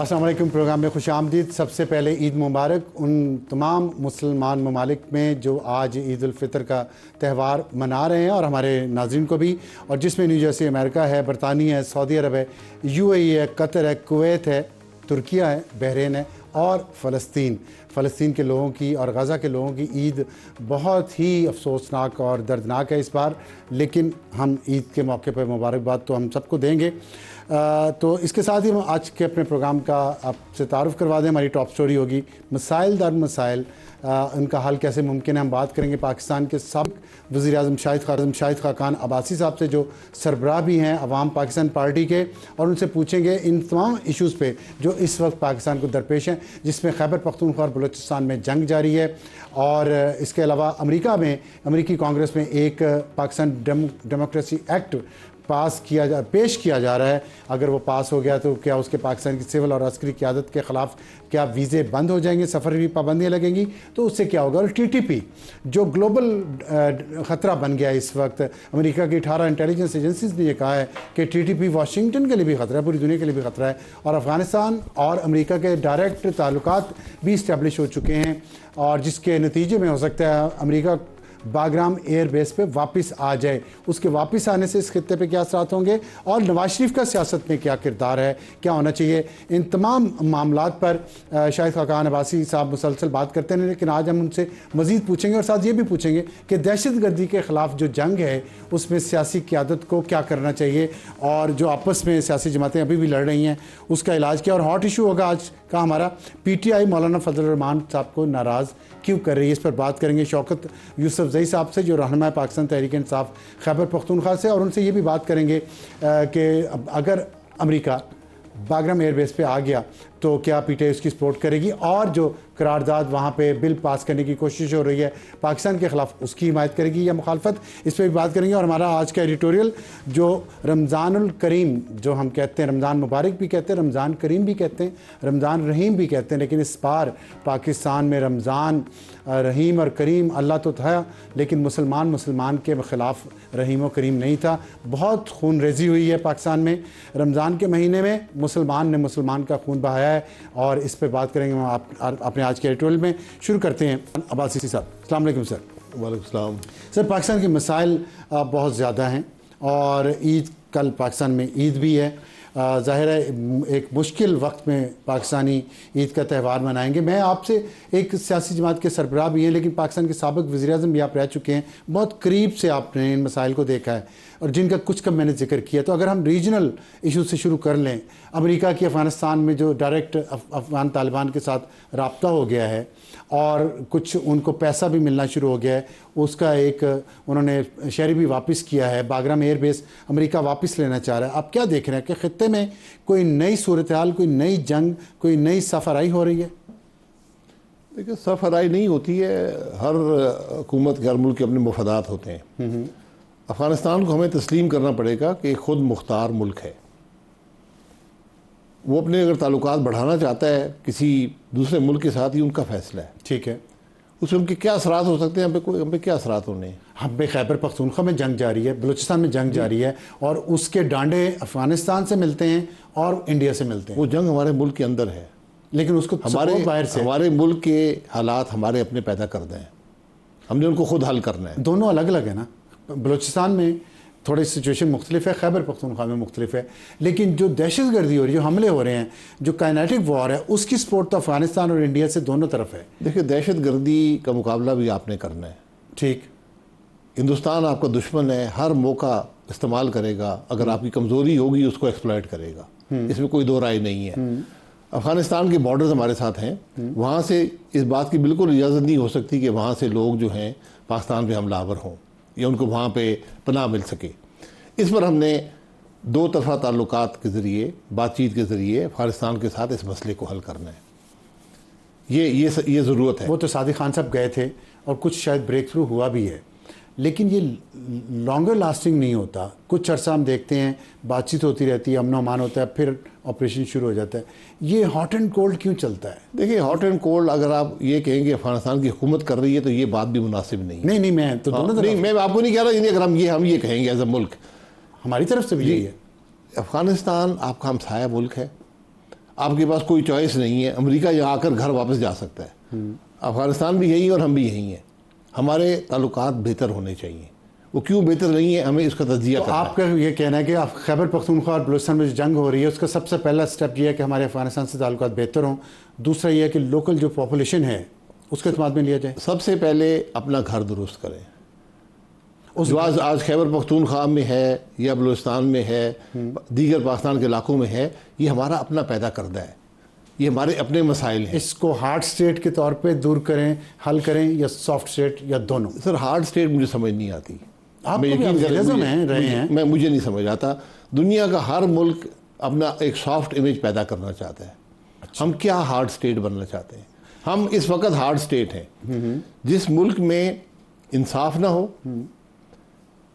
السلام علیکم. پروگرام میں خوش آمدید. سب سے پہلے عید مبارک ان تمام مسلمان ممالک میں جو آج عید الفطر کا تہوار منا رہے ہیں، اور ہمارے ناظرین کو بھی، اور جس میں نیو جرسی امریکہ ہے، برطانیہ ہے، سعودی عرب ہے، UAE ہے، قطر ہے، کویت ہے، ترکیہ ہے، بحرین ہے اور فلسطین کے لوگوں کی اور غزہ کے لوگوں کی عید بہت ہی افسوسناک اور دردناک ہے اس بار. لیکن ہم عید کے موقع پر مبارکباد تو ہم سب کو دیں گے. تو اس کے ساتھ ہی ہم آج کے اپنے پروگرام کا آپ سے تعارف کروا دیں. ہماری ٹاپ سٹوری ہوگی مسائل در مسائل، ان کا حل کیسے ممکن ہے. ہم بات کریں گے پاکستان کے سابق وزیر اعظم شاہد خاقان عباسی صاحب سے، جو سربراہ بھی ہیں عوام پاکستان پارٹی کے، اور ان سے پوچھیں گے ان تمام ایشوز پہ جو اس وقت پاکستان کو درپیش ہیں، جس میں خیبر پختونخوا اور بلوچستان میں جنگ جاری ہے. اور اس کے علاوہ امریکی کانگریس میں ایک پاکستان ڈیموکریسی ایکٹ پیش کیا جا رہا ہے. اگر وہ پاس ہو گیا تو کیا اس کے پاکستان کی سول اور عسکری قیادت کے خلاف کیا ویزے بند ہو جائیں گے، سفر بھی پابندیاں لگیں گی، تو اس سے کیا ہوگا. اور TTP جو گلوبل خطرہ بن گیا ہے اس وقت، امریکہ کی 18 انٹیلیجنس ایجنسیز نے یہ کہا ہے کہ TTP واشنگٹن کے لیے بھی خطرہ ہے، پوری دنیا کے لیے بھی خطرہ ہے. اور افغانستان اور امریکہ کے ڈائریکٹ تعلقات بھی اسٹیبلش ہو چکے ہیں، اور جس کے نتیجے میں ہو سکتا ہے امریکہ باگرام ایئر بیس پہ واپس آ جائے. اس کے واپس آنے سے اس خطے پہ کیا اثرات ہوں گے، اور نواز شریف کا سیاست میں کیا کردار ہے، کیا ہونا چاہیے. ان تمام معاملات پر شاہد خاقان عباسی صاحب مسلسل بات کرتے ہیں، لیکن آج ہم ان سے مزید پوچھیں گے، اور ساتھ یہ بھی پوچھیں گے کہ دہشت گردی کے خلاف جو جنگ ہے اس میں سیاسی قیادت کو کیا کرنا چاہیے، اور جو آپس میں سیاسی جماعتیں ابھی بھی لڑ رہی ہیں اس کا علاج کیا. اور ہاٹ ایشو ہوگا آج کا ہمارا PTI مولانا فضل الرحمان صاحب کو ناراض کیوں کر رہی ہے. اس پر بات کریں گے شوکت یوسف زئی صاحب سے، جو رہنما پاکستان تحریک انصاف خیبر پختونخوا سے، اور ان سے یہ بھی بات کریں گے کہ اگر امریکہ باگرام ایئر بیس پہ آ گیا تو کیا PTI اس کی سپورٹ کرے گی، اور جو قرارداد وہاں پہ بل پاس کرنے کی کوشش ہو رہی ہے پاکستان کے خلاف، اس کی حمایت کرے گی یا مخالفت. اس پہ بھی بات کریں گے. اور ہمارا آج کا ایڈیٹوریل جو رمضان الکریم جو ہم کہتے ہیں، رمضان مبارک بھی کہتے ہیں، رمضان کریم بھی کہتے ہیں، رمضان رحیم بھی کہتے ہیں، لیکن اس بار پاکستان میں رمضان رحیم اور کریم اللہ تو تھا، لیکن مسلمان کے خلاف رحیم و کریم نہیں تھا. بہت خون ریزی ہوئی ہے پاکستان میں رمضان کے مہینے میں، مسلمان نے مسلمان کا خون بہایا ہے، اور اس پہ بات کریں گے ہم اپنے آج کے ایڈیٹوریل میں. شروع کرتے ہیں عباسی صاحب. السلام علیکم سر. وعلیکم السلام. سر، پاکستان کے مسائل بہت زیادہ ہیں، اور کل پاکستان میں عید بھی ہے. ظاہر ہے ایک مشکل وقت میں پاکستانی عید کا تہوار منائیں گے. میں آپ سے ایک سیاسی جماعت کے سربراہ بھی ہیں، لیکن پاکستان کے سابق وزیر اعظم بھی آپ رہ چکے ہیں، بہت قریب سے آپ نے ان مسائل کو دیکھا ہے، اور جن کا کچھ کم میں نے ذکر کیا. تو اگر ہم ریجنل ایشو سے شروع کر لیں، امریکہ کی افغانستان میں جو ڈائریکٹ افغان طالبان کے ساتھ رابطہ ہو گیا ہے، اور کچھ ان کو پیسہ بھی ملنا شروع ہو گیا ہے، اس کا ایک انہوں نے شہری بھی واپس کیا ہے، باگرام ایئر بیس امریکہ واپس لینا چاہ رہا ہے. آپ کیا دیکھ رہے ہیں کہ خطے میں کوئی نئی صورتحال، کوئی نئی جنگ، کوئی نئی سفرائی ہو رہی ہے؟ دیکھیں، سفرائی نہیں ہوتی ہے. ہر حکومت کے، ہر ملک کے اپنے مفادات ہوتے ہیں. افغانستان کو ہمیں تسلیم کرنا پڑے گا کہ خود مختار ملک ہے. وہ اپنے اگر تعلقات بڑھانا چاہتا ہے کسی دوسرے ملک کے ساتھ، ہی ان کا فیصلہ ہے. ٹھیک ہے. اس میں ان کے کیا اثرات ہو سکتے ہیں، ہم پہ کیا اثرات ہونے ہیں. ہم پہ خیبر پختونخوا میں جنگ جاری ہے، بلوچستان میں جنگ جاری ہے، اور اس کے ڈانڈے افغانستان سے ملتے ہیں اور انڈیا سے ملتے ہیں. وہ جنگ ہمارے ملک کے اندر ہے، لیکن اس کو باہر سے ہمارے ملک کے حالات ہمارے اپنے پیدا کر دیں. ہم نے ان کو خود حل کرنا ہے. دونوں الگ الگ ہیں نا. بلوچستان میں تھوڑی سچویشن مختلف ہے، خیبر پختونخوا میں مختلف ہے، لیکن جو دہشت گردی ہو رہی ہے، جو حملے ہو رہے ہیں، جو کائنیٹک وار ہے، اس کی سپورٹ تو افغانستان اور انڈیا سے دونوں طرف ہے. دیکھیں، دہشت گردی کا مقابلہ بھی آپ نے کرنا ہے. ٹھیک. ہندوستان آپ کا دشمن ہے، ہر موقع استعمال کرے گا. اگر آپ کی کمزوری ہوگی اس کو ایکسپلائٹ کرے گا، اس میں کوئی دو رائے نہیں ہے. افغانستان کے بارڈرز ہمارے ساتھ ہیں، وہاں سے اس بات کی بالکل اجازت نہیں ہو سکتی کہ وہاں سے لوگ جو ہیں پاکستان پہ حملہ آور ہوں یا ان کو وہاں پہ پناہ مل سکے. اس پر ہم نے دو طرفہ تعلقات کے ذریعے، بات چیت کے ذریعے افغانستان کے ساتھ اس مسئلے کو حل کرنا ہے. یہ ضرورت ہے. وہ تو صادق خان صاحب گئے تھے اور کچھ شاید بریک تھرو ہوا بھی ہے، لیکن یہ لانگر لاسٹنگ نہیں ہوتا. کچھ عرصہ ہم دیکھتے ہیں بات چیت ہوتی رہتی ہے، امن و امان ہوتا ہے، پھر آپریشن شروع ہو جاتا ہے. یہ ہاٹ اینڈ کولڈ کیوں چلتا ہے؟ دیکھیں، ہاٹ اینڈ کولڈ اگر آپ یہ کہیں گے افغانستان کی حکومت کر رہی ہے تو یہ بات بھی مناسب نہیں. نہیں، میں تو میں آپ کو نہیں کہہ رہا. اگر ہم یہ کہیں گے ایز اے ملک، ہماری طرف سے بھی یہی ہے. افغانستان آپ کا ہمسایہ ملک ہے. آپ کے پاس کوئی چوائس نہیں ہے, امریکہ یہاں آ کر گھر واپس جا سکتا ہے. افغانستان بھی یہی اور ہم بھی یہی ہیں. ہمارے تعلقات بہتر ہونے چاہیے. وہ کیوں بہتر نہیں ہے, ہمیں اس کا تجزیہ کرنا ہے. آپ کا یہ کہنا ہے کہ خیبر پختونخوا اور بلوچستان میں جو جنگ ہو رہی ہے اس کا سب سے پہلا سٹیپ یہ ہے کہ ہمارے افغانستان سے تعلقات بہتر ہوں. دوسرا یہ ہے کہ لوکل جو پاپولیشن ہے اس کے اعتماد میں لیا جائے. سب سے پہلے اپنا گھر درست کریں. جو آج خیبر پختونخوا میں ہے یا بلوچستان میں ہے, دیگر پاکستان کے علاقوں میں ہے, یہ ہمارا اپنا پیدا کردہ ہے, یہ ہمارے اپنے مسائل ہیں. اس کو ہارڈ سٹیٹ کے طور پہ دور کریں, حل کریں, یا سافٹ سٹیٹ, یا دونوں؟ سر ہارڈ سٹیٹ مجھے سمجھ نہیں آتی. آپ مجھے نہیں سمجھ آتا. دنیا کا ہر ملک اپنا ایک سافٹ امیج پیدا کرنا چاہتا ہے. ہم کیا ہارڈ سٹیٹ بننا چاہتے ہیں؟ ہم اس وقت ہارڈ سٹیٹ ہیں. جس ملک میں انصاف نہ ہو,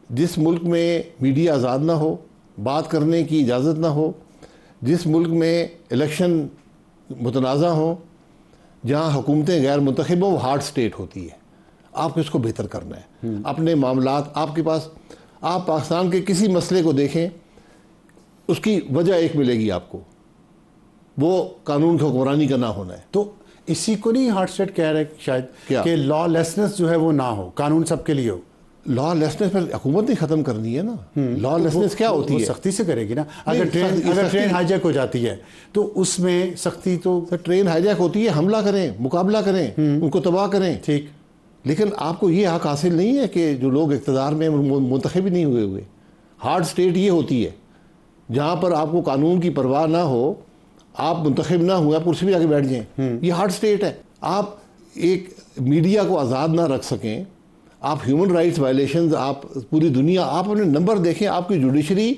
جس ملک میں میڈیا آزاد نہ ہو, بات کرنے کی اجازت نہ ہو, جس ملک میں الیکشن متنازع ہوں, جہاں حکومتیں غیر منتخب ہوں, وہ ہارڈ سٹیٹ ہوتی ہے. آپ کو اس کو بہتر کرنا ہے. اپنے معاملات آپ کے پاس, آپ پاکستان کے کسی مسئلے کو دیکھیں, اس کی وجہ ایک ملے گی آپ کو, وہ قانون کی حکمرانی کا نہ ہونا ہے. تو اسی کو نہیں ہارڈ سٹیٹ کہہ رہے شاید کہ لا لیسنس جو ہے وہ نہ ہو, قانون سب کے لیے ہو. لا لیسنس پر حکومت نہیں ختم کرنی ہے نا. لا لیسنس کیا ہوتی ہے؟ سختی سے کرے گی نا. اگر ٹرین ہائی جیک ہو جاتی ہے تو اس میں سختی تو ٹرین ہائی جیک ہوتی ہے, حملہ کریں, مقابلہ کریں, ان کو تباہ کریں. ٹھیک, لیکن آپ کو یہ حق حاصل نہیں ہے کہ جو لوگ اقتدار میں منتخب نہیں ہوئے. ہارڈ سٹیٹ یہ ہوتی ہے جہاں پر آپ کو قانون کی پرواہ نہ ہو, آپ منتخب نہ ہوئے, آپ کرسی پہ جا کے بیٹھ جائیں. یہ ہارڈ سٹیٹ ہے. آپ ایک میڈیا کو آزاد نہ رکھ سکیں, آپ ہیومن رائٹس وائلیشنز, آپ پوری دنیا, آپ اپنے نمبر دیکھیں, آپ کی جوڈیشری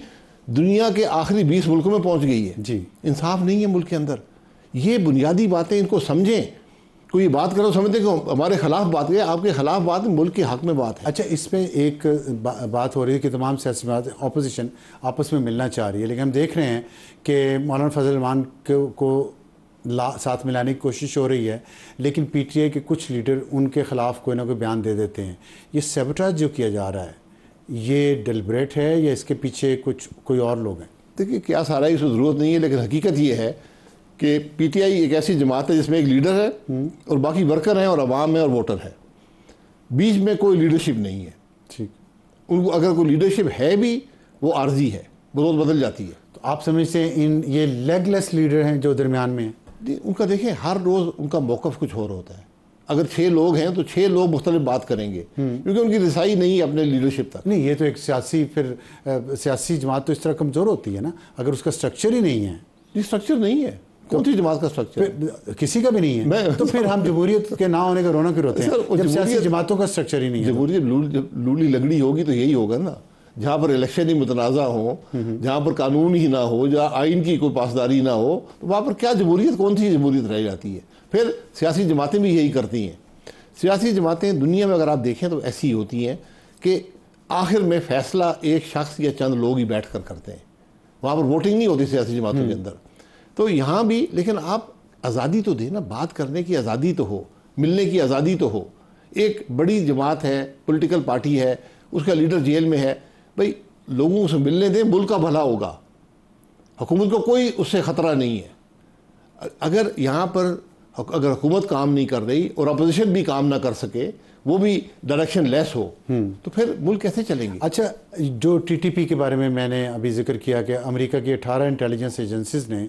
دنیا کے آخری 20 ملکوں میں پہنچ گئی ہے. جی, انصاف نہیں ہے ملک کے اندر. یہ بنیادی باتیں, ان کو سمجھیں. کوئی بات کرو سمجھتے کہ ہمارے خلاف بات ہے, آپ کے خلاف بات ملک کے حق میں بات ہے. اچھا, اس پہ ایک بات ہو رہی ہے کہ تمام سیاسی بات اپوزیشن آپس میں ملنا چاہ رہی ہے, لیکن ہم دیکھ رہے ہیں کہ مولانا فضل الرحمان کو ساتھ ملانے کی کوشش ہو رہی ہے, لیکن پی ٹی آئی کے کچھ لیڈر ان کے خلاف کوئی نہ کوئی بیان دے دیتے ہیں. یہ سیبوٹاج جو کیا جا رہا ہے, یہ ڈیلیبریٹ ہے یا اس کے پیچھے کوئی اور لوگ ہیں؟ دیکھیے کیا سارا اس کو ضرورت نہیں ہے, لیکن حقیقت یہ ہے کہ پی ٹی آئی ایک ایسی جماعت ہے جس میں ایک لیڈر ہے اور باقی ورکر ہیں اور عوام ہیں اور ووٹر ہے. بیچ میں کوئی لیڈرشپ نہیں ہے. ٹھیک, ان کو اگر کوئی لیڈرشپ ہے بھی وہ عارضی ہے, روز بدل جاتی ہے. تو آپ سمجھتے ہیں یہ لیگ لیس لیڈر ہیں جو درمیان میں ہیں؟ ان کا دیکھیں ہر روز ان کا موقف کچھ اور ہوتا ہے. اگر 6 لوگ ہیں تو 6 لوگ مختلف بات کریں گے, کیونکہ ان کی رسائی نہیں ہے اپنے لیڈرشپ تک. نہیں, یہ تو ایک سیاسی جماعت تو اس طرح کمزور ہوتی ہے نا, اگر اس کا سٹرکچر ہی نہیں ہے. یہ سٹرکچر نہیں ہے. کون سی جماعت کا سٹرکچر؟ کسی کا بھی نہیں ہے. تو پھر ہم جمہوریت کے نہ ہونے کا رونا کیوں روتے ہیں جب سیاسی جماعتوں کا سٹرکچر ہی نہیں ہے؟ جمہوریت لولی لگڑی ہوگی تو یہی ہوگا نا, جہاں پر الیکشن ہی متنازع ہو, جہاں پر قانون ہی نہ ہو, جہاں آئین کی کوئی پاسداری نہ ہو, تو وہاں پر کیا جمہوریت, کون سی جمہوریت رہ جاتی ہے؟ پھر سیاسی جماعتیں بھی یہی کرتی ہیں. سیاسی جماعتیں دنیا میں اگر آپ دیکھیں تو ایسی ہوتی ہیں کہ آخر میں فیصلہ ایک شخص یا چند لوگ ہی بیٹھ کر کرتے ہیں. وہاں پر ووٹنگ نہیں ہوتی سیاسی جماعتوں کے اندر. تو یہاں بھی لیکن آپ آزادی تو دیں نا, بات کرنے کی آزادی تو ہو, ملنے کی آزادی تو ہو. ایک بڑی جماعت ہے, پولیٹیکل پارٹی ہے, اس کا لیڈر جیل میں ہے, بھئی لوگوں سے ملنے دیں, ملک کا بھلا ہوگا. حکومت کو کوئی اس سے خطرہ نہیں ہے. اگر یہاں پر اگر حکومت کام نہیں کر رہی اور اپوزیشن بھی کام نہ کر سکے, وہ بھی ڈائریکشن لیس ہو, تو پھر ملک کیسے چلیں گے؟ اچھا, جو ٹی ٹی پی کے بارے میں نے ابھی ذکر کیا کہ امریکہ کی 18 انٹیلیجنس ایجنسیز نے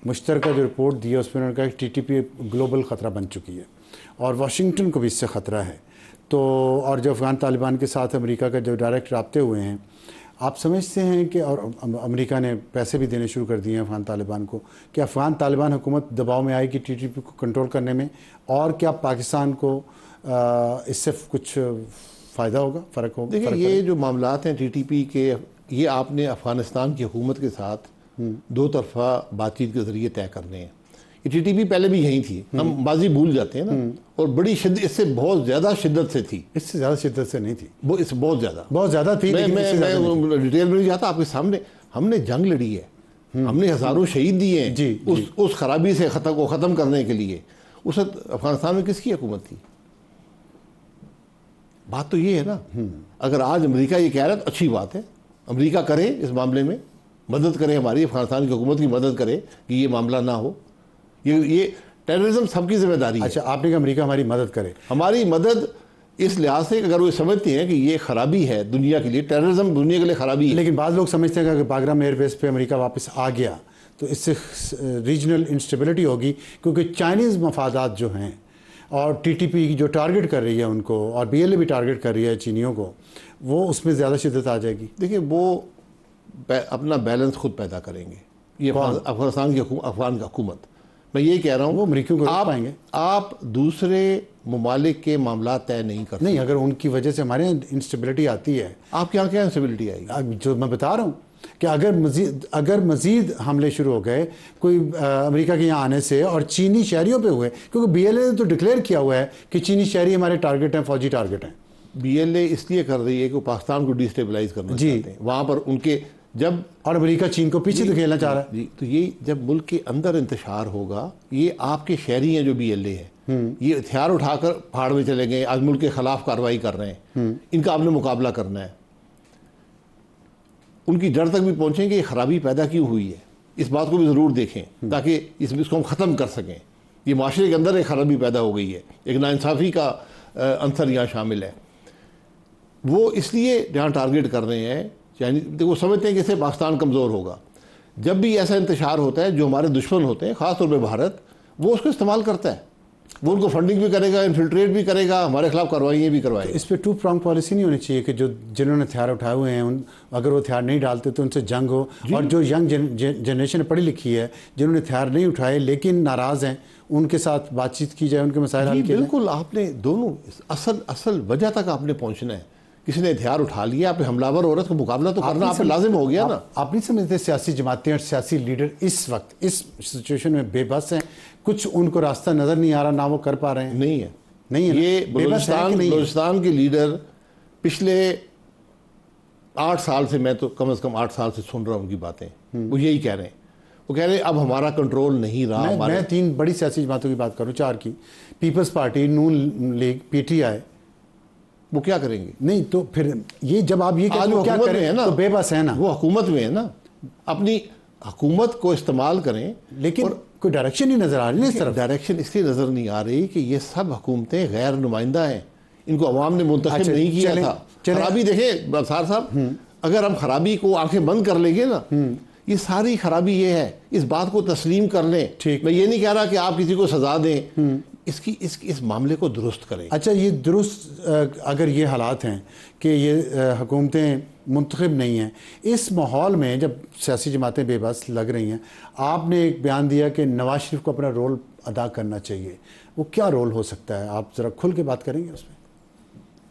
مشترکہ جو رپورٹ دی ہے اس میں انہوں نے کہا کہ ٹی ٹی پی گلوبل خطرہ بن چکی ہے اور واشنگٹن کو بھی اس سے خطرہ ہے. تو اور جو افغان طالبان کے ساتھ امریکہ کا جو ڈائریکٹ رابطے ہوئے ہیں, آپ سمجھتے ہیں کہ, اور امریکہ نے پیسے بھی دینے شروع کر دیے ہیں افغان طالبان کو, کہ افغان طالبان حکومت دباؤ میں آئے گی ٹی ٹی پی کو کنٹرول کرنے میں, اور کیا پاکستان کو اس سے کچھ فائدہ ہوگا, فرق ہوگا؟ دیکھیں یہ جو معاملات ہیں ٹی ٹی پی کے, یہ آپ نے افغانستان کی حکومت کے ساتھ 2 طرفہ بات چیت کے ذریعے طے کرنے ہیں. یہ ٹی ٹی پی پہلے بھی یہی تھی, ہم ماضی بھول جاتے ہیں نا, اور بڑی شدت, اس سے بہت زیادہ شدت سے تھی. اس سے زیادہ شدت سے نہیں تھی, اس بہت زیادہ تھی. میں ڈیٹیل میں نہیں جاتا, آپ کے سامنے ہم نے جنگ لڑی ہے, ہم نے ہزاروں شہید دیے ہیں اس خرابی سے ختم کرنے کے لیے. اس وقت افغانستان میں کس کی حکومت تھی؟ بات تو یہ ہے نا. اگر آج امریکہ یہ کہہ رہا ہے تو اچھی بات ہے, امریکہ کرے اس معاملے میں, مدد کرے ہماری، افغانستان کی حکومت کی مدد کرے کہ یہ معاملہ نہ ہو. یہ ٹیررزم سب کی ذمہ داری ہے. اچھا، آپ نے کہا امریکہ ہماری مدد کرے. ہماری مدد اس لحاظ سے کہ اگر وہ سمجھتے ہیں کہ یہ خرابی ہے دنیا کے لیے، ٹیررزم دنیا کے لیے خرابی ہے. لیکن بعض لوگ سمجھتے ہیں کہ اگر باگرام ایئر بیس پہ امریکہ واپس آ گیا تو اس سے ریجنل انسٹیبلٹی ہوگی، کیونکہ چائنیز مفادات جو ہیں اور ٹی ٹی پی جو ٹارگٹ کر رہی ہے ان کو، اور بی ایل اے بھی ٹارگٹ کر رہی ہے چینیوں کو، وہ اس میں زیادہ شدت آ جائے گی. دیکھیں وہ اپنا بیلنس خود پیدا کریں گے. یہ افغانستان کی افغان حکومت، میں یہی کہہ رہا ہوں، وہ امریکیوں کو روک پائیں گے. آپ دوسرے ممالک کے معاملات طے نہیں کرتے. نہیں، اگر ان کی وجہ سے ہمارے یہاں انسٹیبلٹی آتی ہے. آپ کے یہاں کیا انسٹیبلٹی آئے گی؟ جو میں بتا رہا ہوں کہ اگر مزید حملے شروع ہو گئے کوئی امریکہ کے یہاں آنے سے اور چینی شہریوں پہ ہوئے، کیونکہ بی ایل اے نے تو ڈکلیئر کیا ہوا ہے کہ چینی شہری ہمارے ٹارگٹ ہیں، فوجی ٹارگٹ ہیں. بی ایل اے اس لیے کر رہی ہے کہ وہ پاکستان کو ڈیسٹیبلائز کرنا چاہتے ہیں وہاں پر ان کے، جب اور امریکہ چین کو پیچھے دھکیلنا چاہ رہا ہے. جی، تو یہ جب ملک کے اندر انتشار ہوگا، یہ آپ کے شہری ہیں جو بی ایل اے ہیں، یہ ہتھیار اٹھا کر پہاڑ میں چلے گئے، آج ملک کے خلاف کارروائی کر رہے ہیں، ان کا آپ نے مقابلہ کرنا ہے. ان کی جڑ تک بھی پہنچیں کہ یہ خرابی پیدا کیوں ہوئی ہے، اس بات کو بھی ضرور دیکھیں تاکہ اس کو ہم ختم کر سکیں. یہ معاشرے کے اندر ایک خرابی پیدا ہو گئی ہے، ایک ناانصافی کا عنصر یہاں شامل ہے. وہ اس لیے جہاں ٹارگٹ کر رہے ہیں، یعنی وہ سمجھتے ہیں کہ اس سے پاکستان کمزور ہوگا. جب بھی ایسا انتشار ہوتا ہے، جو ہمارے دشمن ہوتے ہیں خاص طور پہ بھارت، وہ اس کو استعمال کرتا ہے. وہ ان کو فنڈنگ بھی کرے گا، انفلٹریٹ بھی کرے گا، ہمارے خلاف کاروائیاں بھی کروائے گا. اس پہ ٹو پرانگ پالیسی نہیں ہونی چاہیے کہ جنہوں نے ہتھیار اٹھائے ہوئے ہیں اگر وہ ہتھیار نہیں ڈالتے تو ان سے جنگ ہو، اور جو ینگ جنریشن پڑھی لکھی ہے جنہوں نے ہتھیار نہیں اٹھائے لیکن ناراض ہیں، ان کے ساتھ بات چیت کی جائے، ان کے مسائل حل کیے جائیں. بالکل، آپ نے دونوں اصل وجہ تک آپ نے پہنچنا ہے. کسی نے ہتھیار اٹھا لیا، آپ نے حملہ آور عورت کو مقابلہ تو کرنا آپ لازم ہو گیا نا. آپ نہیں سمجھتے سیاسی جماعتیں اور سیاسی لیڈر اس وقت اس سچویشن میں بے بس ہیں؟ کچھ ان کو راستہ نظر نہیں آ رہا، نہ وہ کر پا رہے ہیں. نہیں ہے یہ بلوچستان کے لیڈر پچھلے 8 سال سے، میں تو کم از کم 8 سال سے سن رہا ہوں ان کی باتیں، وہ یہی کہہ رہے ہیں. وہ کہہ رہے ہیں اب ہمارا کنٹرول نہیں رہا. میں 3 بڑی سیاسی جماعتوں کی بات کروں، 4 کی، پیپلز پارٹی، نون لیگ، پی ٹی آئی. وہ کیا کریں گے؟ نہیں تو پھر یہ جب آپ یہ کہتے ہیں کیا کریں تو بے بس ہے نا. وہ حکومت میں ہے نا، اپنی حکومت کو استعمال کریں، لیکن کوئی ڈائریکشن نہیں نظر آ رہی. اس طرف ڈائریکشن اس لیے نظر نہیں آ رہی کہ یہ سب حکومتیں غیر نمائندہ ہیں، ان کو عوام نے منتخب نہیں کیا تھا. خرابی دیکھیں بسار صاحب، اگر ہم خرابی کو آنکھیں بند کر لیں گے نا، یہ ساری خرابی یہ ہے، اس بات کو تسلیم کر لیں. میں یہ نہیں کہہ رہا کہ آپ کسی کو سزا دیں، اس معاملے کو درست کریں. اچھا، یہ درست اگر یہ حالات ہیں کہ یہ حکومتیں منتخب نہیں ہیں، اس ماحول میں جب سیاسی جماعتیں بے بس لگ رہی ہیں، آپ نے ایک بیان دیا کہ نواز شریف کو اپنا رول ادا کرنا چاہیے. وہ کیا رول ہو سکتا ہے؟ آپ ذرا کھل کے بات کریں گے اس میں.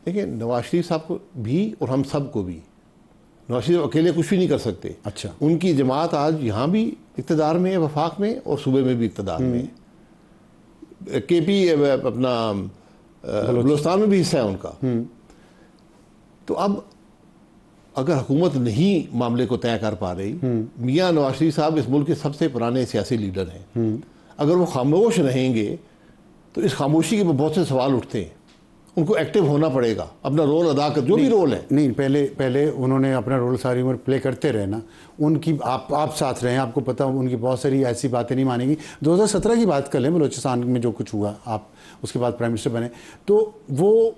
دیکھیں، نواز شریف صاحب کو بھی اور ہم سب کو بھی، نواز شریف اکیلے کچھ بھی نہیں کر سکتے. اچھا، ان کی جماعت آج یہاں بھی اقتدار میں ہے، وفاق میں، اور صوبے میں بھی اقتدار میں ہے. کے پی اپنا بلوچستان میں بھی حصہ ہے ان کا. تو اب اگر حکومت نہیں معاملے کو طے کر پا رہی، میاں نواز شریف صاحب اس ملک کے سب سے پرانے سیاسی لیڈر ہیں، اگر وہ خاموش رہیں گے تو اس خاموشی کے بہت سے سوال اٹھتے ہیں. ان کو ایکٹیو ہونا پڑے گا، اپنا رول ادا کر، جو بھی رول ہے. نہیں، پہلے انہوں نے اپنا رول ساری عمر پلے کرتے رہے نا. ان کی آپ ساتھ رہے ہیں، آپ کو پتہ ان کی بہت ساری ایسی باتیں نہیں مانیں گی. 2017 کی بات کر لیں، بلوچستان میں جو کچھ ہوا، آپ اس کے بعد پرائم منسٹر بنے، تو وہ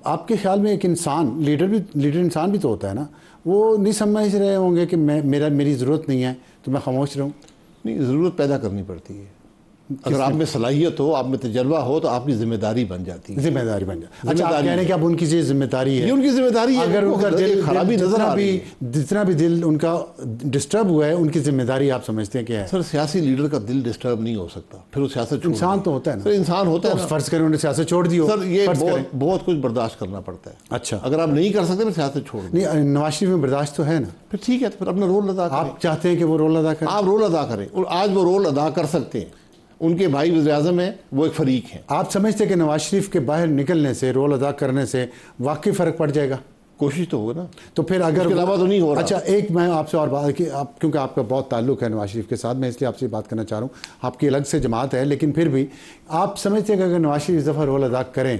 آپ کے خیال میں ایک انسان، لیڈر انسان بھی تو ہوتا ہے نا، وہ نہیں سمجھ رہے ہوں گے کہ میری ضرورت نہیں ہے تو میں خاموش رہوں؟ نہیں، ضرورت پیدا کرنی پڑتی ہے. اگر آپ میں صلاحیت ہو، آپ میں تجربہ ہو، تو آپ کی ذمہ داری بن جاتی ہے. ذمہ داری بن جاتی ہے. اچھا، آپ کہہ رہے ہیں کہ اب ان کی یہ ذمہ داری ہے. یہ ان کی ذمہ داری ہے. اگر ان کا دل خرابی نظر آ رہی ہے، جتنا بھی دل ان کا ڈسٹرب ہوا ہے، ان کی ذمہ داری آپ سمجھتے ہیں کیا ہے؟ سر، سیاسی لیڈر کا دل ڈسٹرب نہیں ہو سکتا، پھر وہ سیاست انسان تو ہوتا ہے نا. سر، انسان ہوتا ہے نا. فرض کریں انہوں نے سیاست چھوڑ دی ہو. سر، یہ بہت کچھ برداشت کرنا پڑتا ہے. اچھا، اگر آپ نہیں کر سکتے پھر سیاست چھوڑ دیں. نہیں، نواز شریف میں برداشت تو ہے نا. پھر ٹھیک ہے، پھر اپنا رول ادا کریں. آپ چاہتے ہیں کہ وہ رول ادا کریں؟ آپ رول ادا کریں، اور آج وہ رول ادا کر سکتے ہیں. ان کے بھائی وزیر اعظم ہیں، وہ ایک فریق ہیں. آپ سمجھتے ہیں کہ نواز شریف کے باہر نکلنے سے، رول ادا کرنے سے واقعی فرق پڑ جائے گا؟ کوشش تو ہوگا نا. تو پھر اگر اس کے علاوہ تو نہیں ہو رہا. اچھا، ایک میں آپ سے اور بات کہ کیونکہ آپ کا بہت تعلق ہے نواز شریف کے ساتھ، میں اس لیے آپ سے بات کرنا چاہ رہا ہوں. آپ کی الگ سے جماعت ہے، لیکن پھر بھی آپ سمجھتے ہیں کہ اگر نواز شریف اس دفعہ رول ادا کریں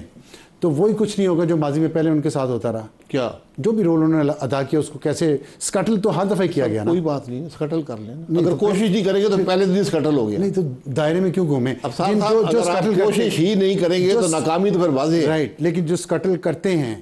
تو وہی کچھ نہیں ہوگا جو ماضی میں پہلے ان کے ساتھ ہوتا رہا. کیا جو بھی رول انہوں نے ادا کیا اس کو کیسے سکٹل تو ہر دفعہ کیا گیا نا. کوئی بات نہیں, سکٹل کر لیں. اگر کوشش نہیں کریں گے تو پہلے دن سکٹل ہو گیا. نہیں تو دائرے میں کیوں گھومیں؟ اب ساتھ کوشش ہی نہیں کریں گے تو ناکامی تو پھر واضح ہے. رائٹ, لیکن جو سکٹل کرتے ہیں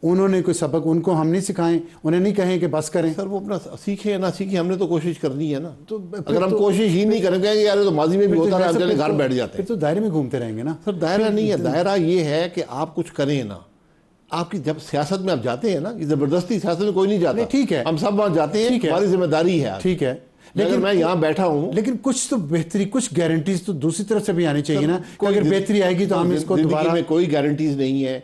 انہوں نے کوئی سبق ان کو ہم نہیں سکھائیں, انہیں نہیں کہیں کہ بس کریں. سر وہ اپنا سیکھیں نہ سیکھیں, ہم نے تو کوشش کرنی ہے نا. تو اگر ہم کوشش ہی نہیں کریں گے یار تو ماضی میں بھی ہوتا رہا, چلے گھر بیٹھ جاتے ہیں. پھر تو دائرے میں گھومتے رہیں گے نا. سر دائرہ نہیں ہے, دائرہ یہ ہے کہ آپ کچھ کریں نا. آپ کی جب سیاست میں آپ جاتے ہیں نا, زبردستی سیاست میں کوئی نہیں جاتا. ٹھیک ہے, ہم سب وہاں جاتے ہیں, ہماری ذمہ داری ہے. ٹھیک ہے, لیکن میں یہاں بیٹھا ہوں, لیکن کچھ تو بہتری, کچھ گارنٹیز تو دوسری طرف سے بھی آنی چاہیے نا. اگر بہتری آئے گی تو ہم اس کو دوبارہ. زندگی میں کوئی گارنٹیز نہیں ہے.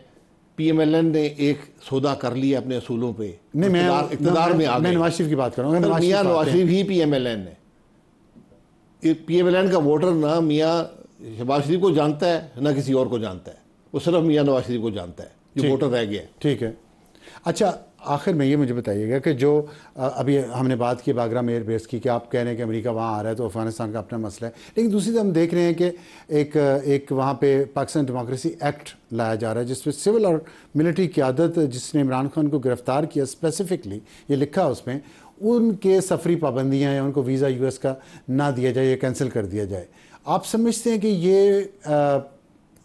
پی ایم ایل این نے ایک سودا کر لیا اپنے اصولوں پہ, اقتدار میں آ گئے. میں نواز شریف کی بات کر رہا ہوں. میاں نواز شریف ہی پی ایم ایل این ہے. پی ایم ایل این کا ووٹر نہ میاں شہباز شریف کو جانتا ہے نہ کسی اور کو جانتا ہے, وہ صرف میاں نواز شریف کو جانتا ہے جو ووٹر رہ گیا ہے. ٹھیک ہے. اچھا آخر میں یہ مجھے بتائیے گا کہ جو ابھی ہم نے بات کی باگرام ایئر بیس کی, کہ آپ کہہ رہے ہیں کہ امریکہ وہاں آ رہا ہے تو افغانستان کا اپنا مسئلہ ہے, لیکن دوسری طرف ہم دیکھ رہے ہیں کہ ایک وہاں پہ پاکستان ڈیموکریسی ایکٹ لایا جا رہا ہے جس میں سول اور ملٹری قیادت جس نے عمران خان کو گرفتار کیا اسپیسیفکلی, یہ لکھا اس میں, ان کے سفری پابندیاں ہیں, ان کو ویزا یو ایس کا نہ دیا جائے یا کینسل کر دیا جائے. آپ سمجھتے ہیں کہ یہ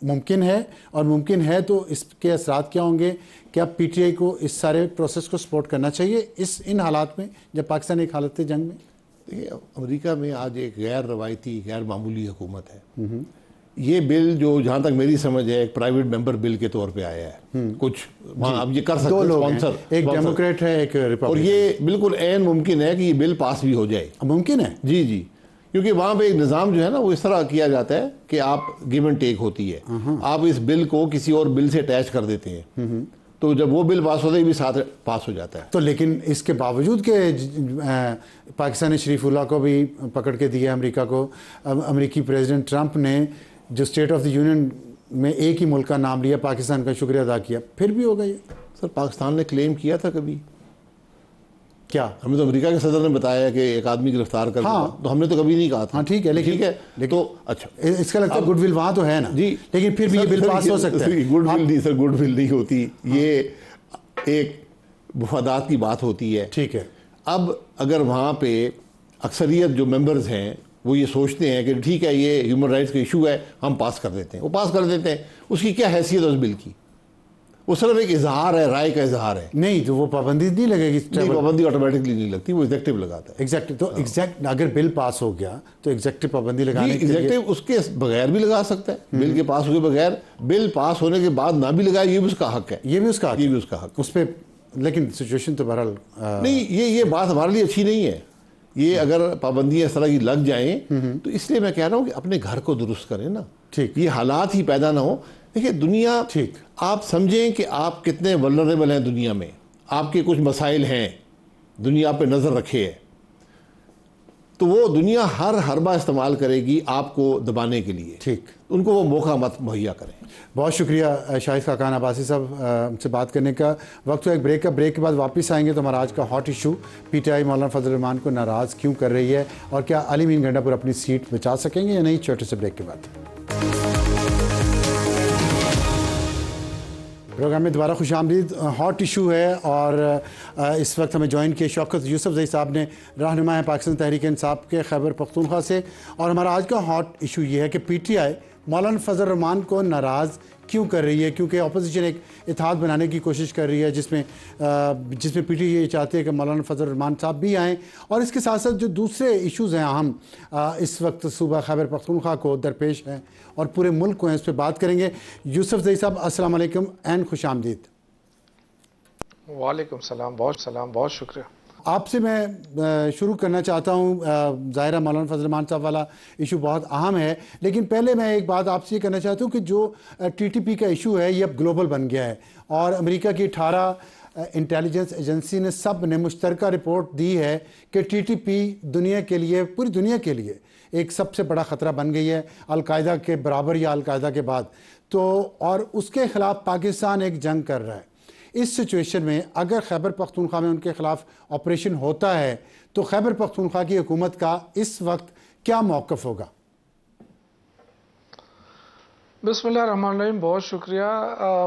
ممکن ہے, اور ممکن ہے تو اس کے اثرات کیا ہوں گے؟ کیا پی ٹی آئی کو اس سارے پروسیس کو سپورٹ کرنا چاہیے ان حالات میں جب پاکستان ایک حالت جنگ میں؟ دیکھیے امریکہ میں آج ایک غیر روایتی غیر معمولی حکومت ہے. یہ بل جو جہاں تک میری سمجھ ہے ایک پرائیویٹ ممبر بل کے طور پہ آیا ہے. کچھ وہاں اب یہ کر سکتے ہیں اسپانسر, ایک ڈیموکریٹ ہے ایک ریپبلکن, اور یہ بالکل عین ممکن ہے کہ یہ بل پاس بھی ہو جائے. ممکن ہے جی جی, کیونکہ وہاں پہ ایک نظام جو ہے نا وہ اس طرح کیا جاتا ہے کہ آپ گیو اینڈ ٹیک ہوتی ہے. آپ اس بل کو کسی اور بل سے اٹیچ کر دیتے ہیں, تو جب وہ بل پاس ہوتا ہے یہ بھی ساتھ پاس ہو جاتا ہے. تو لیکن اس کے باوجود کہ پاکستان نے شریف اللہ کو بھی پکڑ کے دیا امریکہ کو, امریکی پریزیڈنٹ ٹرمپ نے جو اسٹیٹ آف دی یونین میں ایک ہی ملک کا نام لیا, پاکستان کا شکریہ ادا کیا, پھر بھی ہو گئی. سر پاکستان نے کلیم کیا تھا کبھی کیا؟ ہمیں تو امریکہ کے صدر نے بتایا کہ ایک آدمی گرفتار کر دیا, تو ہم نے تو کبھی نہیں کہا تھا. ہاں ٹھیک ہے, لیکن تو اچھا اس کا لگتا ہے گڈ ول وہاں تو ہے نا. جی لیکن پھر بھی یہ بل پاس ہو سکتا ہے. گڈ ول نہیں سر, گڈ ول نہیں ہوتی, یہ ایک مفادات کی بات ہوتی ہے. ٹھیک ہے. اب اگر وہاں پہ اکثریت جو ممبرز ہیں وہ یہ سوچتے ہیں کہ ٹھیک ہے یہ ہیومن رائٹس کا ایشو ہے, ہم پاس کر دیتے ہیں, وہ پاس کر دیتے ہیں. اس کی کیا حیثیت ہے اس بل کی؟ وہ صرف ایک اظہار ہے, رائے کا اظہار ہے. نہیں تو وہ پابندی نہیں لگے گی. پابندی آٹومیٹکلی نہیں لگتی, وہ ایگزیکٹو لگاتا ہے. ایگزیکٹو, تو ایگزیکٹ اگر بل پاس ہو گیا تو ایگزیکٹو پابندی لگانے کے لیے ایگزیکٹو اس کے بغیر بھی لگا سکتا ہے. بل کے پاس ہوئے بغیر, بل پاس ہونے کے بعد نہ بھی لگائے, یہ بھی اس کا حق ہے. یہ بھی اس کا حق اس پہ. لیکن سچویشن تو بہرحال نہیں, یہ بات ہمارے لیے اچھی نہیں ہے. یہ اگر پابندیاں اس طرح کی لگ جائیں تو اس لیے میں کہہ رہا ہوں کہ اپنے گھر کو درست کریں نا. ٹھیک, یہ حالات ہی پیدا نہ ہو. دیکھیں دنیا, ٹھیک, آپ سمجھیں کہ آپ کتنے ولنریبل ہیں دنیا میں, آپ کے کچھ مسائل ہیں, دنیا پہ نظر رکھے ہے, تو وہ دنیا ہر حربہ استعمال کرے گی آپ کو دبانے کے لیے. ٹھیک, ان کو وہ موقع مت مہیا کریں. بہت شکریہ شاہد خاقان عباسی صاحب, ہم سے بات کرنے کا. وقت ایک بریک کا, بریک کے بعد واپس آئیں گے تو ہمارا آج کا hot issue P T I Maulana Fazal الرحمان کو ناراض کیوں کر رہی ہے, اور کیا علی مین گنڈا پور اپنی سیٹ بچا سکیں گے یا نہیں. چھوٹے سے بریک کے بعد پروگرام میں دوبارہ خوش آمدید. ہاٹ ایشو ہے, اور اس وقت ہمیں جوائن کیا شوکت یوسف زئی صاحب نے, رہنما ہیں پاکستان تحریک انصاف کے خیبر پختونخوا سے. اور ہمارا آج کا ہاٹ ایشو یہ ہے کہ P T I Maulana Fazal الرحمان کو ناراض کیوں کر رہی ہے, کیونکہ اپوزیشن ایک اتحاد بنانے کی کوشش کر رہی ہے جس میں پی ٹی آئی چاہتے ہیں کہ مولانا فضل الرحمان صاحب بھی آئیں, اور اس کے ساتھ ساتھ جو دوسرے ایشوز ہیں اہم اس وقت صوبہ خیبر پختونخوا کو درپیش ہیں اور پورے ملک کو ہیں, اس پہ بات کریں گے. یوسف زئی صاحب السلام علیکم اینڈ خوش آمدید. وعلیکم السلام, بہت شکریہ. آپ سے میں شروع کرنا چاہتا ہوں. ظاہرہ مولانا فضل الرحمان صاحب والا ایشو بہت اہم ہے, لیکن پہلے میں ایک بات آپ سے یہ کرنا چاہتا ہوں کہ جو ٹی ٹی پی کا ایشو ہے یہ اب گلوبل بن گیا ہے, اور امریکہ کی 18 انٹیلیجنس ایجنسی نے سب نے مشترکہ رپورٹ دی ہے کہ ٹی ٹی پی دنیا کے لیے, پوری دنیا کے لیے ایک سب سے بڑا خطرہ بن گئی ہے, القاعدہ کے برابر یا القاعدہ کے بعد. تو اور اس کے خلاف پاکستان ایک جنگ کر رہا ہے. اس سچویشن میں اگر خیبر پختونخوا میں ان کے خلاف آپریشن ہوتا ہے تو خیبر پختونخوا کی حکومت کا اس وقت کیا موقف ہوگا؟ بسم اللہ الرحمن الرحیم، بہت شکریہ۔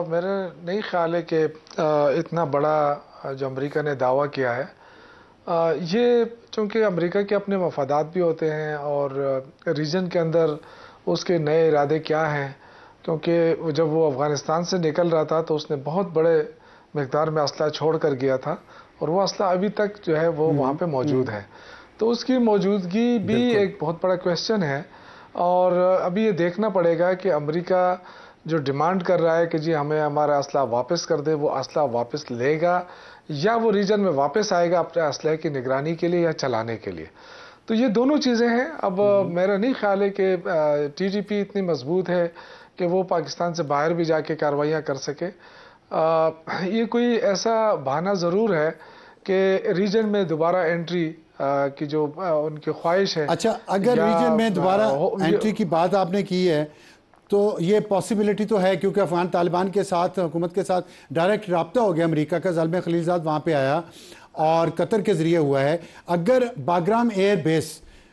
میرا نہیں خیال ہے کہ اتنا بڑا جو امریکہ نے دعویٰ کیا ہے، یہ چونکہ امریکہ کے اپنے مفادات بھی ہوتے ہیں اور ریجن کے اندر اس کے نئے ارادے کیا ہیں، کیونکہ جب وہ افغانستان سے نکل رہا تھا تو اس نے بہت بڑے مقدار میں اسلحہ چھوڑ کر گیا تھا، اور وہ اسلحہ ابھی تک جو ہے وہ وہاں پہ موجود ہے، تو اس کی موجودگی بھی ایک بہت بڑا کویسچن ہے۔ اور ابھی یہ دیکھنا پڑے گا کہ امریکہ جو ڈیمانڈ کر رہا ہے کہ جی ہمیں ہمارا اسلحہ واپس کر دے، وہ اسلحہ واپس لے گا یا وہ ریجن میں واپس آئے گا اپنے اسلحے کی نگرانی کے لیے یا چلانے کے لیے۔ تو یہ دونوں چیزیں ہیں۔ اب میرا نہیں خیال ہے کہ ٹی ٹی پی اتنی مضبوط ہے کہ وہ پاکستان سے باہر بھی جا کے کارروائیاں کر سکے۔ یہ کوئی ایسا بہانہ ضرور ہے کہ ریجن میں دوبارہ انٹری کی جو ان کی خواہش ہے۔ اچھا، اگر ریجن میں دوبارہ انٹری کی بات آپ نے کی ہے تو یہ پاسبلٹی تو ہے، کیونکہ افغان طالبان کے ساتھ، حکومت کے ساتھ ڈائریکٹ رابطہ ہو گیا امریکہ کا۔ زلمے خلیلزاد وہاں پہ آیا اور قطر کے ذریعے ہوا ہے۔ اگر باگرام ایئر بیس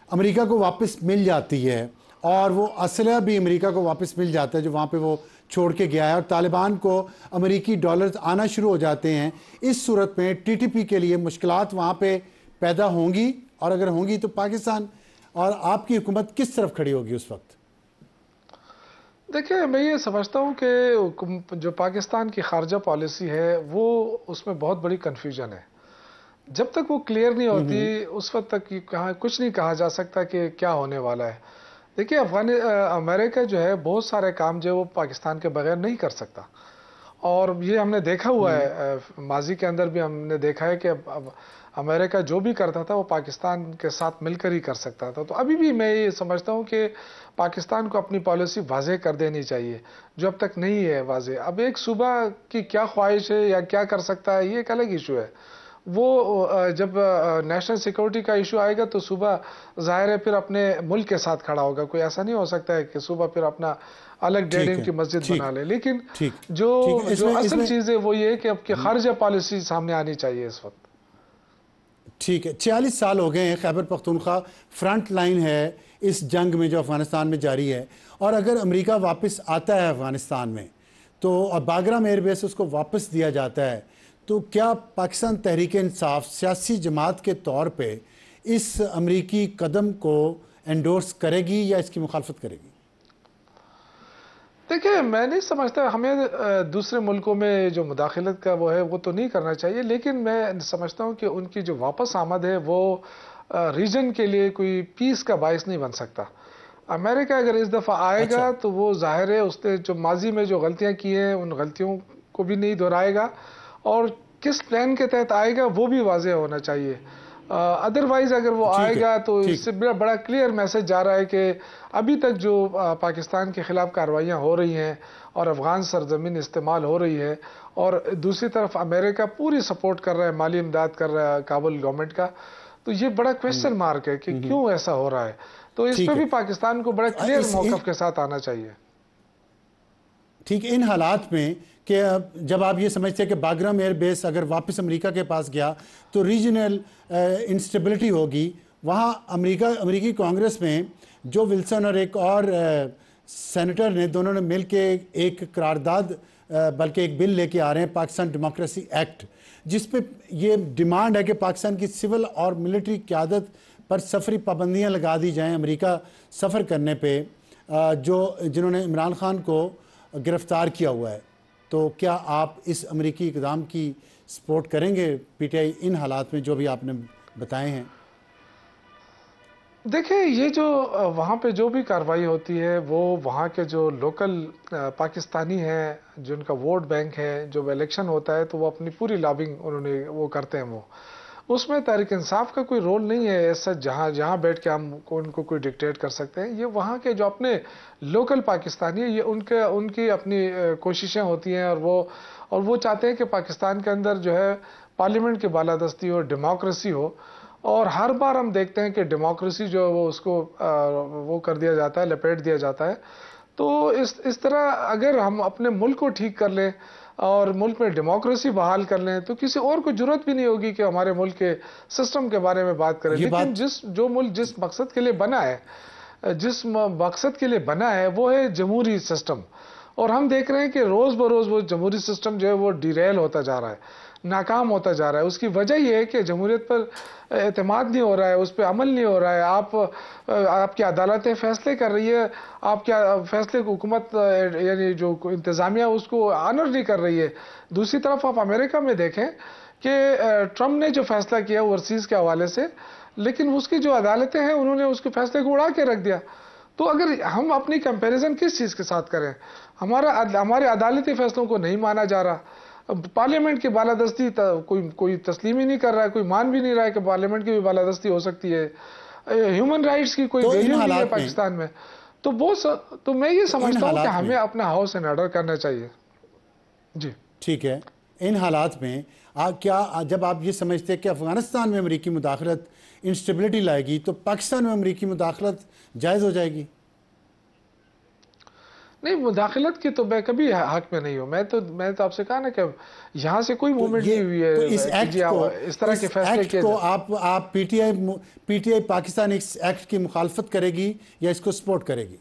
امریکہ کو واپس مل جاتی ہے اور وہ اسلحہ بھی امریکہ کو واپس مل جاتا ہے جو وہاں پہ وہ چھوڑ کے گیا ہے، اور طالبان کو امریکی ڈالرز آنا شروع ہو جاتے ہیں، اس صورت میں ٹی ٹی پی کے لیے مشکلات وہاں پہ پیدا ہوں گی، اور اگر ہوں گی تو پاکستان اور آپ کی حکومت کس طرف کھڑی ہوگی اس وقت؟ دیکھیں، میں یہ سمجھتا ہوں کہ جو پاکستان کی خارجہ پالیسی ہے وہ اس میں بہت بڑی کنفیوژن ہے۔ جب تک وہ کلیئر نہیں ہوتی اس وقت تک کچھ نہیں کہا جا سکتا کہ کیا ہونے والا ہے۔ دیکھیں، امریکہ جو ہے بہت سارے کام جو ہے وہ پاکستان کے بغیر نہیں کر سکتا، اور یہ ہم نے دیکھا ہوا ہے، ماضی کے اندر بھی ہم نے دیکھا ہے کہ اب امریکہ جو بھی کرتا تھا وہ پاکستان کے ساتھ مل کر ہی کر سکتا تھا۔ تو ابھی بھی میں یہ سمجھتا ہوں کہ پاکستان کو اپنی پالیسی واضح کر دینی چاہیے جو اب تک نہیں ہے واضح۔ اب ایک صوبہ کی کیا خواہش ہے یا کیا کر سکتا ہے، یہ ایک الگ ایشو ہے۔ وہ جب نیشنل سیکورٹی کا ایشو آئے گا تو صوبہ ظاہر ہے پھر اپنے ملک کے ساتھ کھڑا ہوگا۔ کوئی ایسا نہیں ہو سکتا ہے کہ صوبہ پھر اپنا الگ 1.5 انچ کی مسجد بنا لے۔ لیکن جو اصل چیز ہے وہ یہ ہے کہ اب کی خارجہ پالیسی سامنے آنی چاہیے اس وقت۔ ٹھیک ہے، 46 سال ہو گئے ہیں خیبر پختونخوا فرنٹ لائن ہے اس جنگ میں جو افغانستان میں جاری ہے، اور اگر امریکہ واپس آتا ہے افغانستان میں تو باگرام ایئر بیس اس کو واپس دیا جاتا ہے، تو کیا پاکستان تحریک انصاف سیاسی جماعت کے طور پہ اس امریکی قدم کو انڈورس کرے گی یا اس کی مخالفت کرے گی؟ دیکھیں، میں نہیں سمجھتا ہمیں دوسرے ملکوں میں جو مداخلت کا وہ ہے وہ تو نہیں کرنا چاہیے، لیکن میں سمجھتا ہوں کہ ان کی جو واپس آمد ہے وہ ریجن کے لیے کوئی پیس کا باعث نہیں بن سکتا۔ امریکہ اگر اس دفعہ آئے گا تو وہ ظاہر ہے اس نے جو ماضی میں جو غلطیاں کی ہیں ان غلطیوں کو بھی نہیں دہرائے گا، اور کس پلان کے تحت آئے گا وہ بھی واضح ہونا چاہیے۔ ادروائز اگر وہ آئے گا تو اس سے بڑا کلیئر میسج جا رہا ہے کہ ابھی تک جو پاکستان کے خلاف کارروائیاں ہو رہی ہیں اور افغان سرزمین استعمال ہو رہی ہے، اور دوسری طرف امریکہ پوری سپورٹ کر رہا ہے، مالی امداد کر رہا ہے کابل گورنمنٹ کا، تو یہ بڑا کویسچن مارک ہے کہ کیوں ایسا ہو رہا ہے۔ تو اس پہ بھی پاکستان کو بڑا کلیئر موقف کے ساتھ آنا چاہیے۔ ٹھیک، ان حالات میں کہ جب آپ یہ سمجھتے ہیں کہ باگرام ایئر بیس اگر واپس امریکہ کے پاس گیا تو ریجنل انسٹیبلٹی ہوگی، وہاں امریکی کانگریس میں جو ولسن اور ایک اور سینیٹر نے، دونوں نے مل کے ایک قرارداد بلکہ ایک بل لے کے آ رہے ہیں، پاکستان ڈیموکریسی ایکٹ، جس پہ یہ ڈیمانڈ ہے کہ پاکستان کی سول اور ملٹری قیادت پر سفری پابندیاں لگا دی جائیں امریکہ سفر کرنے پہ، جنہوں نے عمران خان کو گرفتار کیا ہوا ہے۔ تو کیا آپ اس امریکی اقدام کی سپورٹ کریں گے پی ٹی آئی ان حالات میں جو بھی آپ نے بتائے ہیں؟ دیکھیں، یہ جو وہاں پہ جو بھی کارروائی ہوتی ہے وہ وہاں کے جو لوکل پاکستانی ہیں، جن کا ووٹ بینک ہے، جو الیکشن ہوتا ہے تو وہ اپنی پوری لابنگ انہوں نے وہ کرتے ہیں، وہ اس میں تحریک انصاف کا کوئی رول نہیں ہے ایسا جہاں بیٹھ کے ہم ان کو کوئی ڈکٹیٹ کر سکتے ہیں۔ یہ وہاں کے جو اپنے لوکل پاکستانی ہیں، یہ ان کی اپنی کوششیں ہوتی ہیں، اور وہ چاہتے ہیں کہ پاکستان کے اندر جو ہے پارلیمنٹ کی بالادستی ہو، ڈیموکریسی ہو، اور ہر بار ہم دیکھتے ہیں کہ ڈیموکریسی جو ہے وہ اس کو وہ کر دیا جاتا ہے، لپیٹ دیا جاتا ہے۔ تو اس طرح اگر ہم اپنے ملک کو ٹھیک کر لیں اور ملک میں ڈیموکریسی بحال کر لیں تو کسی اور کو ضرورت بھی نہیں ہوگی کہ ہمارے ملک کے سسٹم کے بارے میں بات کریں۔ لیکن جو ملک جس مقصد کے لیے بنا ہے، جس مقصد کے لیے بنا ہے وہ ہے جمہوری سسٹم، اور ہم دیکھ رہے ہیں کہ روز بروز وہ جمہوری سسٹم جو ہے وہ ڈیریل ہوتا جا رہا ہے، ناکام ہوتا جا رہا ہے۔ اس کی وجہ یہ ہے کہ جمہوریت پر اعتماد نہیں ہو رہا ہے، اس پہ عمل نہیں ہو رہا ہے۔ آپ کی عدالتیں فیصلے کر رہی ہے، آپ کے فیصلے کو حکومت یعنی جو انتظامیہ اس کو آنر نہیں کر رہی ہے۔ دوسری طرف آپ امریکہ میں دیکھیں کہ ٹرمپ نے جو فیصلہ کیا اوورسیز کے حوالے سے، لیکن اس کی جو عدالتیں ہیں انہوں نے اس کے فیصلے کو اڑا کے رکھ دیا۔ تو اگر ہم اپنی کمپیریزن کس چیز کے ساتھ کریں؟ ہمارے عدالتی فیصلوں کو نہیں مانا جا رہا، پارلیمنٹ کی بالادستی کوئی تسلیم ہی نہیں کر رہا ہے، کوئی مان بھی نہیں رہا ہے کہ پارلیمنٹ کی بھی بالادستی ہو سکتی ہے، ہیومن رائٹس کی کوئی ویلیو نہیں ہے پاکستان میں۔ تو میں یہ سمجھتا ہوں کہ ہمیں اپنا ہاؤس اینڈ آرڈر کرنا چاہیے۔ جی ٹھیک ہے، ان حالات میں کیا جب آپ یہ سمجھتے ہیں کہ افغانستان میں امریکی مداخلت انسٹیبلٹی لائے گی تو پاکستان میں امریکی مداخلت جائز ہو جائے گی؟ نہیں، مداخلت کی تو میں کبھی حق میں نہیں ہوں۔ میں تو آپ سے کہا نا کہ یہاں سے کوئی موومنٹ نہیں ہوئی ہے اس طرح کے فیصلے کے۔ تو آپ پی ٹی آئی پاکستان اس ایکٹ کی مخالفت کرے گی یا اس کو سپورٹ کرے گی؟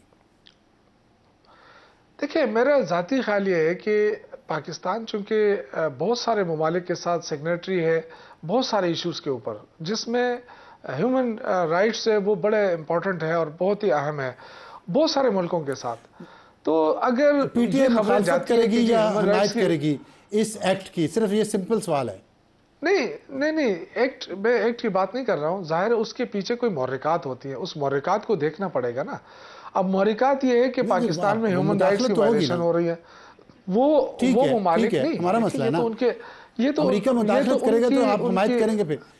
دیکھیں، میرا ذاتی خیال یہ ہے کہ پاکستان چونکہ بہت سارے ممالک کے ساتھ سگنیٹری ہے بہت سارے ایشوز کے اوپر، جس میں ہیومن رائٹس ہے وہ بڑے امپورٹنٹ ہے اور بہت ہی اہم ہے بہت سارے ملکوں کے ساتھ۔ تو اگر پی ٹی آئی مخالفت کرے گی یا حمایت کرے گی اس ایکٹ کی؟ صرف یہ سمپل سوال ہے۔ نہیں، میں ایکٹ کی بات نہیں کر رہا ہوں۔ ظاہر ہے اس کے پیچھے کوئی محرکات ہوتی ہیں، اس محرکات کو دیکھنا پڑے گا نا۔ اب محرکات یہ ہے کہ پاکستان میں ہیومن رائٹس کی وائلیشن ہو رہی ہے، وہ ممالک نہیں، ہمارا مسئلہ ہے نا، یہ تو امریکہ مداخلت کرے گا تو آپ حمایت کریں گے پھر؟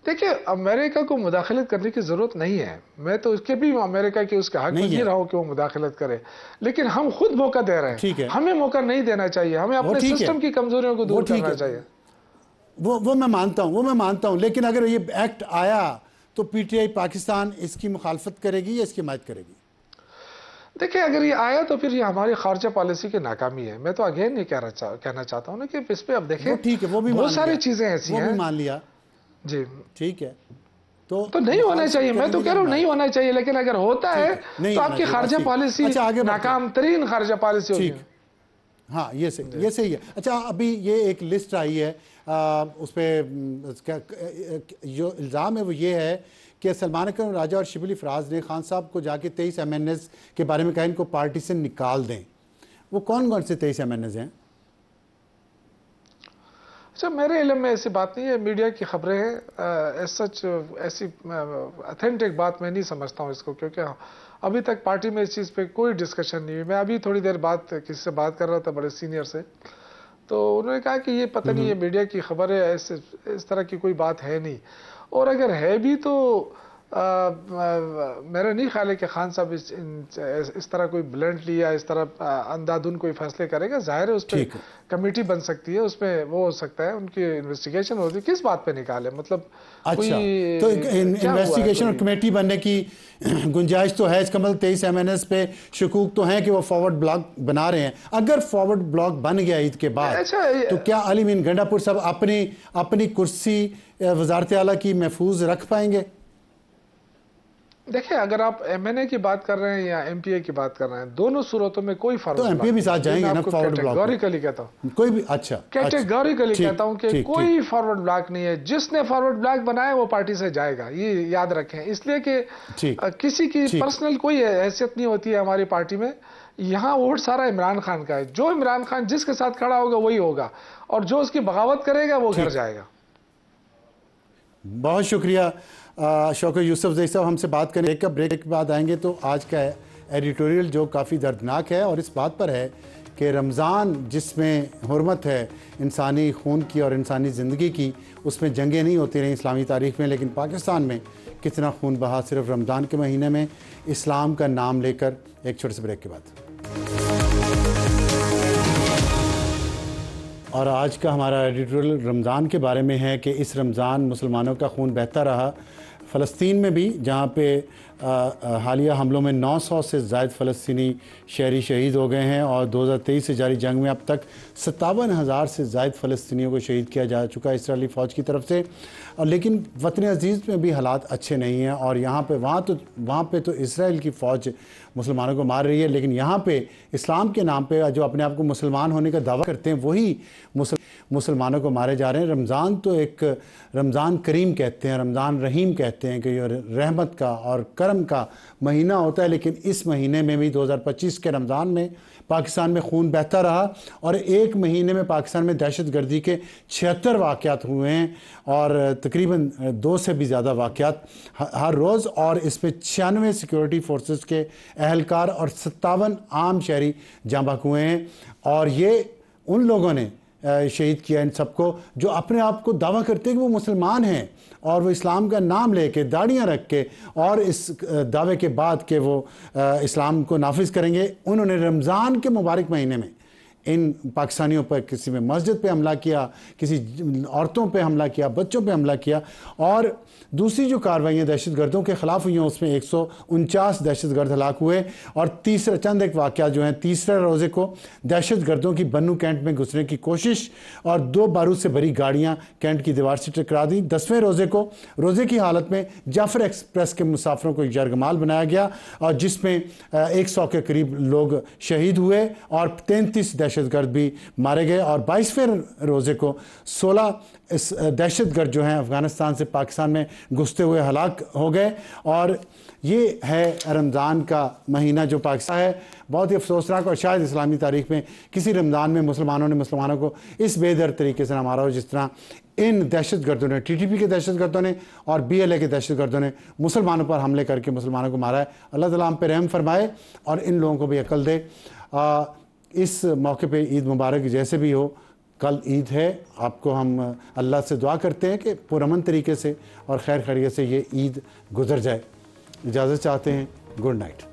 دیکھیں، امریکہ کو مداخلت کرنے کی ضرورت نہیں ہے، میں تو اس کے بھی امریکہ کے اس کا حق نہیں رہا ہوں کہ وہ مداخلت کرے، لیکن ہم خود موقع دے رہے ہیں، ہمیں موقع نہیں دینا چاہیے، ہمیں اپنے سسٹم کی کمزوریوں کو دور کرنا چاہیے۔ وہ میں مانتا ہوں، لیکن اگر یہ ایکٹ آیا تو پی ٹی آئی پاکستان اس کی مخالفت کرے گی یا اس کی حمایت کرے گی؟ دیکھیں، اگر یہ آیا تو پھر یہ ہماری خارجہ پالیسی کی ناکامی ہے۔ میں تو اگین نہیں کہنا چاہتا ہوں نا کہ اس پہ اب دیکھیں بہت ساری چیزیں ایسی ہیں، وہ بھی مان لیا، جی ٹھیک ہے، تو نہیں ہونا چاہیے۔ میں تو کہہ رہا ہوں نہیں ہونا چاہیے، لیکن اگر ہوتا ہے تو آپ کی خارجہ پالیسی ناکام ترین خارجہ پالیسی ہوگی۔ ہاں، یہ صحیح ہے۔ اچھا، ابھی یہ ایک لسٹ آئی ہے، اس پہ جو الزام ہے وہ یہ ہے کہ سلمان اکرم راجہ اور شبلی فراز نے خان صاحب کو جا کے 23 ایم این ایز کے بارے میں کہا ان کو پارٹی سے نکال دیں۔ وہ کون سے 23 ایم این ایز ہیں؟ اچھا، میرے علم میں ایسی بات نہیں ہے، میڈیا کی خبریں ہیں، ایسی اتھینٹک بات میں نہیں سمجھتا ہوں اس کو، کیونکہ ابھی تک پارٹی میں اس چیز پہ کوئی ڈسکشن نہیں ہوئی۔ میں ابھی تھوڑی دیر بعد کسی سے بات کر رہا تھا بڑے سینئر سے، تو انہوں نے کہا کہ یہ پتہ نہیں، یہ میڈیا کی خبر ہے، اس طرح کی کوئی بات ہے نہیں، اور اگر ہے بھی تو میرا نہیں خیال ہے کہ خان صاحب اس طرح کوئی بلنٹلی یا اس طرح اندھادھند کوئی فیصلے کرے گا۔ ظاہر ہے اس پہ کمیٹی بن سکتی ہے، اس میں وہ ہو سکتا ہے، ان کی انویسٹیگیشن ہوتی ہے، کس بات پہ نکالے، مطلب اچھا، تو انویسٹیگیشن اور کمیٹی بننے کی گنجائش تو ہے۔ اس کمل 23 ایم این ایس پہ شکوک تو ہیں کہ وہ فارورڈ بلاک بنا رہے ہیں۔ اگر فارورڈ بلاک بن گیا عید کے بعد تو کیا علی امین گنڈا پور صاحب اپنی کرسی وزارت اعلیٰ کی محفوظ رکھ پائیں گے؟ دیکھیں، اگر آپ ایم این اے کی بات کر رہے ہیں یا ایم پی اے کی بات کر رہے ہیں، دونوں صورتوں میں کوئی فرق نہیں۔ تو ایم پی اے بھی ساتھ جائیں گے نا فارورڈ بلاک؟ کیٹیگوریکلی کہتا ہوں، کوئی بھی، اچھا کیٹیگوریکلی کہتا ہوں کہ کوئی فارورڈ بلاک نہیں ہے۔ جس نے فارورڈ بلاک بنایا وہ پارٹی سے جائے گا، یہ یاد رکھیں، اس لیے کہ کسی کی پرسنل کوئی حیثیت نہیں ہوتی ہے ہماری پارٹی میں۔ یہاں ووٹ سارا عمران خان کا ہے، جو عمران خان جس کے ساتھ کھڑا ہوگا وہی ہوگا، اور جو اس کی بغاوت کرے گا وہ گھر جائے گا۔ بہت شکریہ شوکت یوسف زئی صاحب، ہم سے بات کریں۔ بریک کے بعد آئیں گے تو آج کا ایڈیٹوریل جو کافی دردناک ہے اور اس بات پر ہے کہ رمضان جس میں حرمت ہے انسانی خون کی اور انسانی زندگی کی، اس میں جنگیں نہیں ہوتی رہیں اسلامی تاریخ میں، لیکن پاکستان میں کتنا خون بہا صرف رمضان کے مہینے میں اسلام کا نام لے کر۔ ایک چھوٹے سے بریک کے بعد۔ اور آج کا ہمارا ایڈیٹوریل رمضان کے بارے میں ہے کہ اس رمضان مسلمانوں کا خون بہتا رہا، فلسطین میں بھی، جہاں پہ حالیہ حملوں میں 900 سے زائد فلسطینی شہری شہید ہو گئے ہیں اور 2023 سے جاری جنگ میں اب تک 57,000 سے زائد فلسطینیوں کو شہید کیا جا چکا ہے اسرائیلی فوج کی طرف سے. لیکن وطن عزیز میں بھی حالات اچھے نہیں ہیں اور وہاں پہ تو اسرائیل کی فوج مسلمانوں کو مار رہی ہے، لیکن یہاں پہ اسلام کے نام پہ جو اپنے آپ کو مسلمان ہونے کا دعویٰ کرتے ہیں وہی مسلمانوں کو مارے جا رہے ہیں. رمضان تو ایک رمضان کریم کہتے ہیں، رمضان رحیم کہتے ہیں کہ یہ رحمت کا اور کرم کا مہینہ ہوتا ہے، لیکن اس مہینے میں بھی 2025 کے رمضان میں پاکستان میں خون بہتا رہا اور ایک مہینے میں پاکستان میں دہشت گردی کے 76 واقعات ہوئے ہیں اور تقریباً 2 سے بھی زیادہ واقعات ہر روز، اور اس میں 96 سیکیورٹی فورسز کے اہلکار اور 57 عام شہری جاں بحق ہوئے ہیں. اور یہ ان لوگوں نے شہید کیا ان سب کو جو اپنے آپ کو دعویٰ کرتے ہیں کہ وہ مسلمان ہیں اور وہ اسلام کا نام لے کے داڑیاں رکھ کے اور اس دعوے کے بعد کہ وہ اسلام کو نافذ کریں گے، انہوں نے رمضان کے مبارک مہینے میں ان پاکستانیوں پر کسی میں مسجد پہ حملہ کیا، کسی عورتوں پہ حملہ کیا، بچوں پہ حملہ کیا. اور دوسری جو کارروائیاں دہشت گردوں کے خلاف ہوئی ہیں اس میں 149 دہشت گرد ہلاک ہوئے اور چند ایک واقعات جو ہیں، تیسرے روزے کو دہشت گردوں کی بنو کینٹ میں گھسنے کی کوشش اور 2 بارود سے بھری گاڑیاں کینٹ کی دیوار سے ٹکرا دیں. 10ویں روزے کو روزے کی حالت میں جعفر ایکسپریس کے مسافروں کو یرغمال بنایا گیا اور جس میں 100 کے قریب لوگ شہید ہوئے اور 33 دہشت گرد بھی مارے گئے. اور 22ویں روزے کو 16 دہشت گرد جو ہیں افغانستان سے پاکستان میں گھستے ہوئے ہلاک ہو گئے. اور یہ ہے رمضان کا مہینہ جو پاکستان ہے. بہت ہی افسوسناک، اور شاید اسلامی تاریخ میں کسی رمضان میں مسلمانوں کو اس بے در طریقے سے نہ مارا ہو جس طرح ان دہشت گردوں نے، ٹی ٹی پی کے دہشت گردوں نے اور بی ایل اے کے دہشت گردوں نے مسلمانوں پر حملے کر کے مسلمانوں کو مارا ہے. اللہ تعالیٰ ہم پہ رحم فرمائے اور ان لوگوں کو بھی عقل دے. اس موقع پہ عید مبارک. جیسے بھی ہو کل عید ہے، آپ کو ہم اللہ سے دعا کرتے ہیں کہ پرامن طریقے سے اور خیر خیریت سے یہ عید گزر جائے. اجازت چاہتے ہیں. Good night.